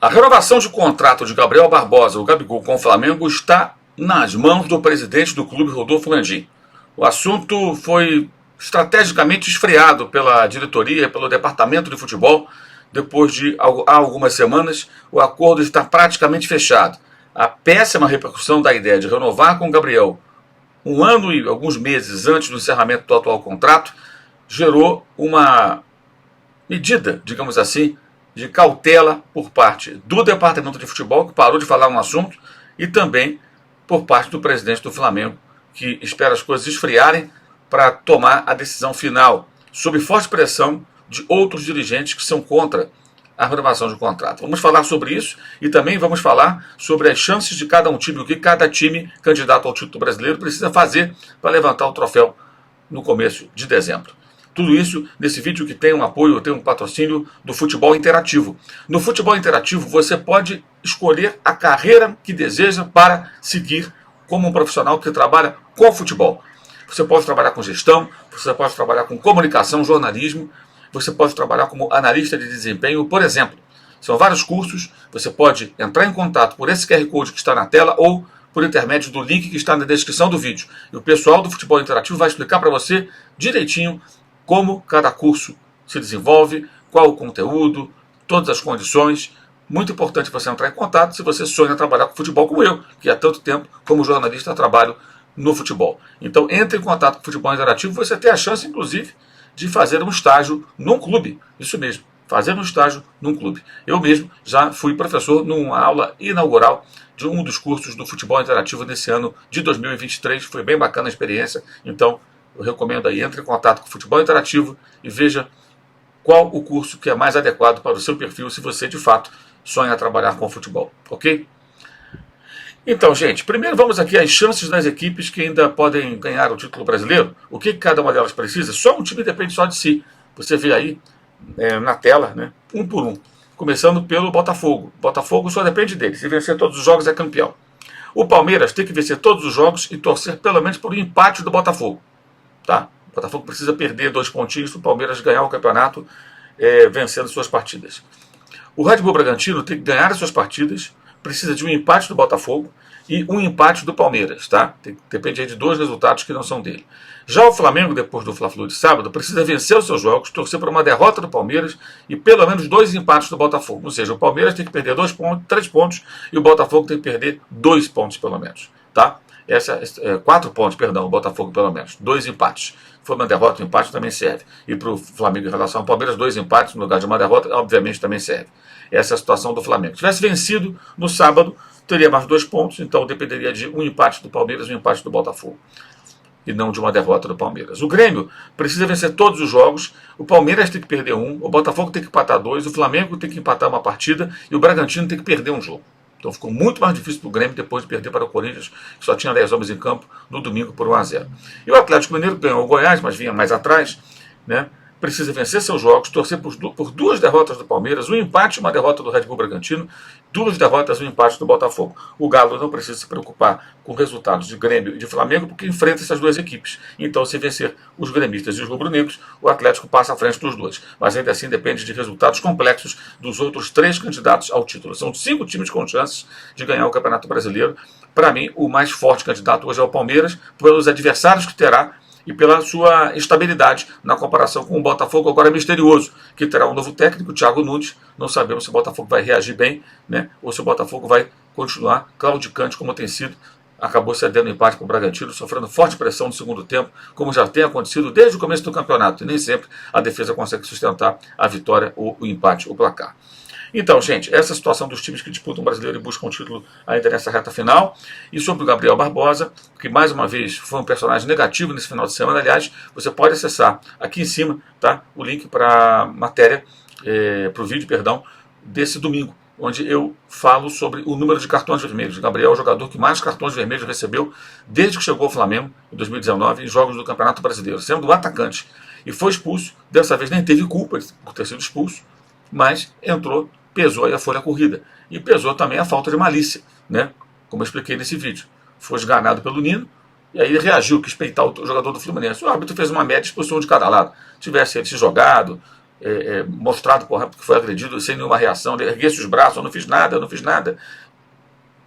A renovação de contrato de Gabriel Barbosa, o Gabigol, com o Flamengo está nas mãos do presidente do clube, Rodolfo Landim. O assunto foi estrategicamente esfriado pela diretoria, pelo departamento de futebol. Depois de há algumas semanas, o acordo está praticamente fechado. A péssima repercussão da ideia de renovar com o Gabriel um ano e alguns meses antes do encerramento do atual contrato gerou uma medida, digamos assim, de cautela por parte do departamento de futebol, que parou de falar no assunto, e também por parte do presidente do Flamengo, que espera as coisas esfriarem para tomar a decisão final, sob forte pressão de outros dirigentes que são contra a renovação de contrato. Vamos falar sobre isso e também vamos falar sobre as chances de cada um time, o que cada time candidato ao título brasileiro precisa fazer para levantar o troféu no começo de dezembro. Tudo isso nesse vídeo que tem um apoio, tem um patrocínio do Futebol Interativo. No Futebol Interativo você pode escolher a carreira que deseja para seguir como um profissional que trabalha com futebol. Você pode trabalhar com gestão, você pode trabalhar com comunicação, jornalismo, você pode trabalhar como analista de desempenho, por exemplo. São vários cursos, você pode entrar em contato por esse QR Code que está na tela ou por intermédio do link que está na descrição do vídeo. E o pessoal do Futebol Interativo vai explicar para você direitinho como cada curso se desenvolve, qual o conteúdo, todas as condições. Muito importante você entrar em contato se você sonha trabalhar com futebol como eu, que há tanto tempo como jornalista trabalho no futebol. Então entre em contato com o Futebol Interativo, você tem a chance, inclusive, de fazer um estágio num clube. Isso mesmo, fazer um estágio num clube. Eu mesmo já fui professor numa aula inaugural de um dos cursos do Futebol Interativo nesse ano de 2023. Foi bem bacana a experiência. Então, eu recomendo aí, entre em contato com o Futebol Interativo e veja qual o curso que é mais adequado para o seu perfil, se você de fato sonha trabalhar com futebol, ok? Então, gente, primeiro vamos aqui às chances das equipes que ainda podem ganhar o título brasileiro. O que cada uma delas precisa? Só um time depende só de si. Você vê aí na tela, né, um por um. Começando pelo Botafogo. Botafogo só depende dele. Se vencer todos os jogos é campeão. O Palmeiras tem que vencer todos os jogos e torcer pelo menos por um empate do Botafogo. Tá? O Botafogo precisa perder 2 pontinhos para o Palmeiras ganhar o campeonato vencendo suas partidas. O Red Bull Bragantino tem que ganhar as suas partidas, precisa de um empate do Botafogo e um empate do Palmeiras, tá? Depende aí de 2 resultados que não são dele. Já o Flamengo, depois do Fla-Flu de sábado, precisa vencer os seus jogos, torcer por uma derrota do Palmeiras e pelo menos 2 empates do Botafogo. Ou seja, o Palmeiras tem que perder 2 pontos, 3 pontos e o Botafogo tem que perder 2 pontos pelo menos, tá? 4 pontos, perdão, o Botafogo pelo menos, 2 empates. Se for uma derrota, um empate também serve. E para o Flamengo em relação ao Palmeiras, 2 empates no lugar de uma derrota, obviamente também serve. Essa é a situação do Flamengo. Se tivesse vencido no sábado, teria mais 2 pontos, então dependeria de um empate do Palmeiras e um empate do Botafogo. E não de uma derrota do Palmeiras. O Grêmio precisa vencer todos os jogos, o Palmeiras tem que perder 1, o Botafogo tem que empatar 2, o Flamengo tem que empatar uma partida e o Bragantino tem que perder um jogo. Então ficou muito mais difícil para o Grêmio depois de perder para o Corinthians, que só tinha 10 homens em campo no domingo por 1-0. E o Atlético Mineiro ganhou o Goiás, mas vinha mais atrás, né? Precisa vencer seus jogos, torcer por 2 derrotas do Palmeiras, um empate e uma derrota do Red Bull Bragantino, 2 derrotas e um empate do Botafogo. O Galo não precisa se preocupar com resultados de Grêmio e de Flamengo, porque enfrenta essas 2 equipes. Então, se vencer os gremistas e os rubro-negros, o Atlético passa à frente dos 2. Mas ainda assim depende de resultados complexos dos outros 3 candidatos ao título. São 5 times com chances de ganhar o Campeonato Brasileiro. Para mim, o mais forte candidato hoje é o Palmeiras, pelos adversários que terá e pela sua estabilidade na comparação com o Botafogo, agora misterioso, que terá um novo técnico, Thiago Nunes. Não sabemos se o Botafogo vai reagir bem, né, ou se o Botafogo vai continuar claudicante como tem sido. Acabou cedendo empate para o Bragantino, sofrendo forte pressão no segundo tempo, como já tem acontecido desde o começo do campeonato. E nem sempre a defesa consegue sustentar a vitória, ou o empate, o placar. Então, gente, essa é a situação dos times que disputam o brasileiro e buscam o título ainda nessa reta final. E sobre o Gabriel Barbosa, que mais uma vez foi um personagem negativo nesse final de semana. Aliás, você pode acessar aqui em cima, tá, o link para a matéria, para o vídeo, perdão, desse domingo, onde eu falo sobre o número de cartões vermelhos. Gabriel é o jogador que mais cartões vermelhos recebeu desde que chegou ao Flamengo, em 2019, em jogos do Campeonato Brasileiro, sendo o atacante. E foi expulso, dessa vez nem teve culpa por ter sido expulso, mas entrou, pesou aí a folha corrida. E pesou também a falta de malícia, né? Como eu expliquei nesse vídeo. Foi esganado pelo Nino, e aí ele reagiu, quis peitar o jogador do Fluminense. O árbitro fez uma média, expulsão de cada lado. Tivesse ele se jogado, mostrado por árbitro que foi agredido sem nenhuma reação, ele erguesse os braços, eu não fiz nada,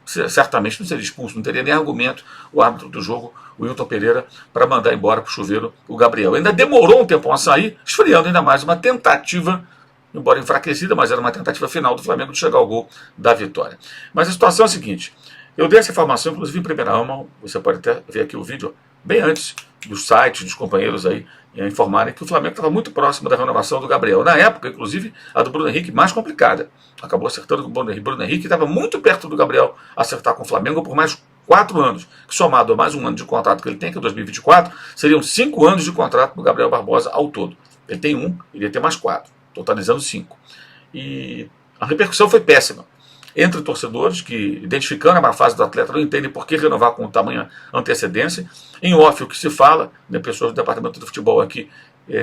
certamente não seria expulso, não teria nem argumento o árbitro do jogo, o Wilton Pereira, para mandar embora para o chuveiro o Gabriel. Ainda demorou um tempo a sair, esfriando ainda mais uma tentativa, embora enfraquecida, mas era uma tentativa final do Flamengo de chegar ao gol da vitória. Mas a situação é a seguinte, eu dei essa informação, inclusive em primeira mão, você pode até ver aqui o vídeo, bem antes dos sites, dos companheiros aí, informarem que o Flamengo estava muito próximo da renovação do Gabriel. Na época, inclusive, a do Bruno Henrique mais complicada. Acabou acertando com o Bruno Henrique, estava muito perto do Gabriel acertar com o Flamengo por mais 4 anos, que somado a mais um ano de contrato que ele tem, que é 2024, seriam 5 anos de contrato do Gabriel Barbosa ao todo. Ele tem 1, ele ia ter mais 4, totalizando 5. E a repercussão foi péssima entre torcedores que, identificando a má fase do atleta, não entendem por que renovar com tamanha antecedência. Em off, o que se fala, né, pessoas do departamento de futebol aqui,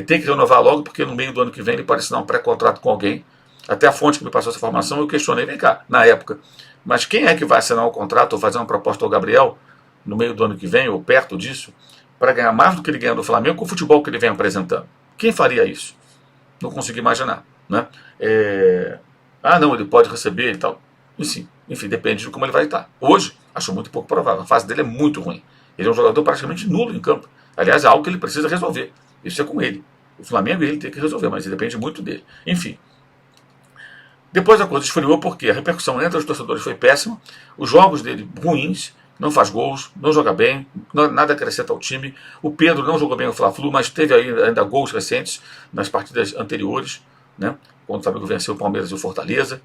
tem que renovar logo, porque no meio do ano que vem ele pode assinar um pré-contrato com alguém. Até a fonte que me passou essa informação, eu questionei, vem cá, na época, mas quem é que vai assinar um contrato ou fazer uma proposta ao Gabriel no meio do ano que vem, ou perto disso, para ganhar mais do que ele ganha do Flamengo com o futebol que ele vem apresentando? Quem faria isso? Não consigo imaginar, né? Não, ele pode receber e tal. Enfim, depende de como ele vai estar. Hoje, acho muito pouco provável. A fase dele é muito ruim. Ele é um jogador praticamente nulo em campo. Aliás, é algo que ele precisa resolver. Isso é com ele. O Flamengo ele tem que resolver, mas depende muito dele. Enfim. Depois a coisa esfriou porque a repercussão entre os torcedores foi péssima. Os jogos dele ruins, não faz gols, não joga bem, nada acrescenta ao time. O Pedro não jogou bem o Fla-Flu, mas teve ainda gols recentes nas partidas anteriores, né? Quando o Flamengo venceu o Palmeiras e o Fortaleza.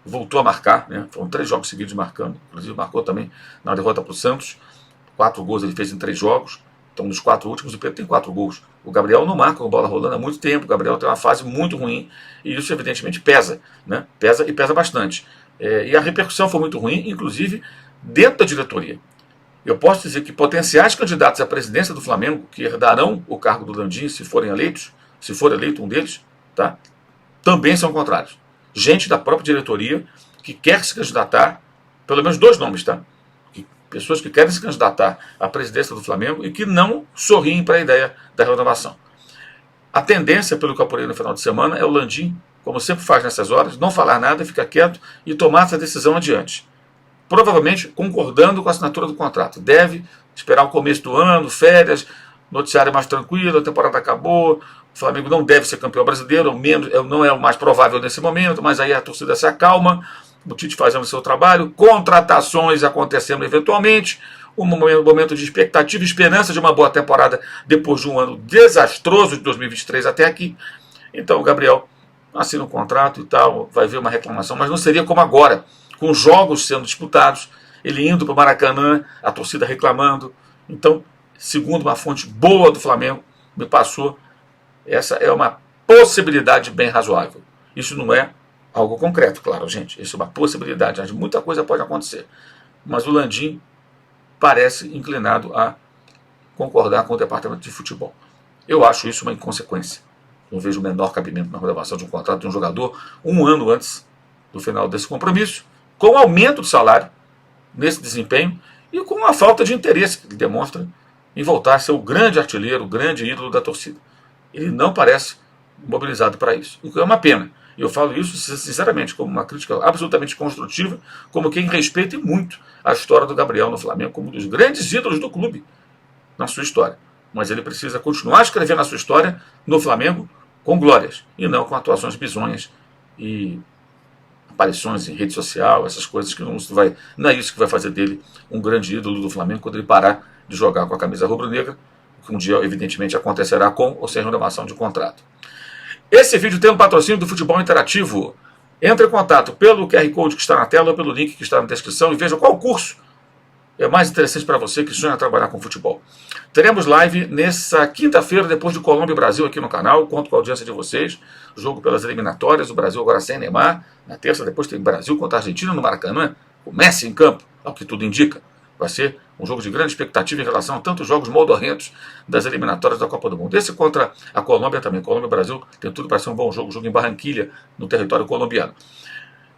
Voltou a marcar, né? Foram 3 jogos seguidos marcando, inclusive marcou também na derrota para o Santos, 4 gols ele fez em 3 jogos, então nos 4 últimos o Pedro tem 4 gols, o Gabriel não marca com bola rolando há muito tempo, o Gabriel tem uma fase muito ruim, e isso evidentemente pesa, né? Pesa bastante, e a repercussão foi muito ruim, inclusive dentro da diretoria. Eu posso dizer que potenciais candidatos à presidência do Flamengo, que herdarão o cargo do Landim se forem eleitos, se for eleito um deles, tá? Também são contrários. Gente da própria diretoria que quer se candidatar, pelo menos 2 nomes, tá? Pessoas que querem se candidatar à presidência do Flamengo e que não sorriem para a ideia da renovação. A tendência, pelo que eu apurei no final de semana, é o Landim, como sempre faz nessas horas, não falar nada, ficar quieto e tomar essa decisão adiante. Provavelmente concordando com a assinatura do contrato. Deve esperar o começo do ano, férias, noticiário mais tranquilo, a temporada acabou, o Flamengo não deve ser campeão brasileiro, ou menos, não é o mais provável nesse momento, mas aí a torcida se acalma, o Tite fazendo o seu trabalho, contratações acontecendo eventualmente, um momento de expectativa e esperança de uma boa temporada depois de um ano desastroso de 2023 até aqui. Então o Gabriel assina um contrato e tal, vai ver uma reclamação, mas não seria como agora, com jogos sendo disputados, ele indo para o Maracanã, a torcida reclamando. Então, segundo uma fonte boa do Flamengo, me passou, essa é uma possibilidade bem razoável. Isso não é algo concreto, claro, gente. Isso é uma possibilidade. Muita coisa pode acontecer. Mas o Landim parece inclinado a concordar com o departamento de futebol. Eu acho isso uma inconsequência. Não vejo o menor cabimento na renovação de um contrato de um jogador 1 ano antes do final desse compromisso, com aumento do salário nesse desempenho e com uma falta de interesse que ele demonstra em voltar a ser o grande artilheiro, o grande ídolo da torcida. Ele não parece mobilizado para isso, o que é uma pena. E eu falo isso sinceramente como uma crítica absolutamente construtiva, como quem respeita muito a história do Gabriel no Flamengo, como um dos grandes ídolos do clube na sua história. Mas ele precisa continuar escrevendo a sua história no Flamengo com glórias, e não com atuações bizonhas e aparições em rede social, essas coisas que não é isso que vai fazer dele um grande ídolo do Flamengo quando ele parar de jogar com a camisa rubro-negra, que um dia evidentemente acontecerá com ou sem renovação de contrato. Esse vídeo tem um patrocínio do Futebol Interativo. Entre em contato pelo QR Code que está na tela ou pelo link que está na descrição e veja qual curso é mais interessante para você que sonha trabalhar com futebol. Teremos live nessa quinta-feira, depois de Colômbia e Brasil aqui no canal. Conto com a audiência de vocês. Jogo pelas eliminatórias, o Brasil agora sem Neymar. Na terça, depois tem Brasil contra a Argentina no Maracanã. O Messi em campo, ao que tudo indica. Vai ser um jogo de grande expectativa em relação a tantos jogos modorrentos das eliminatórias da Copa do Mundo. Esse contra a Colômbia também. Colômbia e Brasil tem tudo para ser um bom jogo. Jogo em Barranquilha, no território colombiano.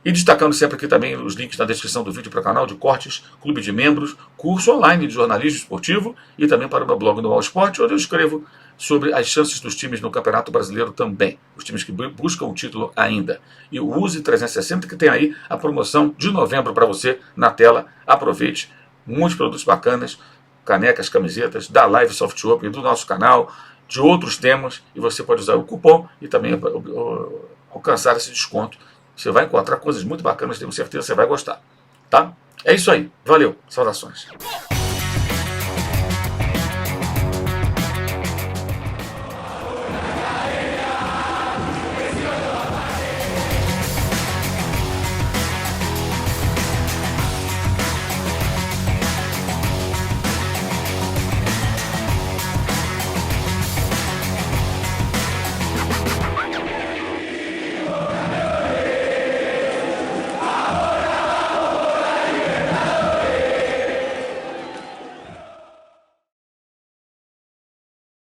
E destacando sempre aqui também os links na descrição do vídeo para o canal de cortes, clube de membros, curso online de jornalismo esportivo e também para o meu blog no All Sport, onde eu escrevo sobre as chances dos times no Campeonato Brasileiro também, os times que buscam o título ainda. E o Use 360, que tem aí a promoção de novembro para você na tela. Aproveite, muitos produtos bacanas, canecas, camisetas, da Live Soft Open, do nosso canal, de outros temas, e você pode usar o cupom e também alcançar esse desconto. Você vai encontrar coisas muito bacanas, tenho certeza que você vai gostar. Tá? É isso aí. Valeu. Saudações.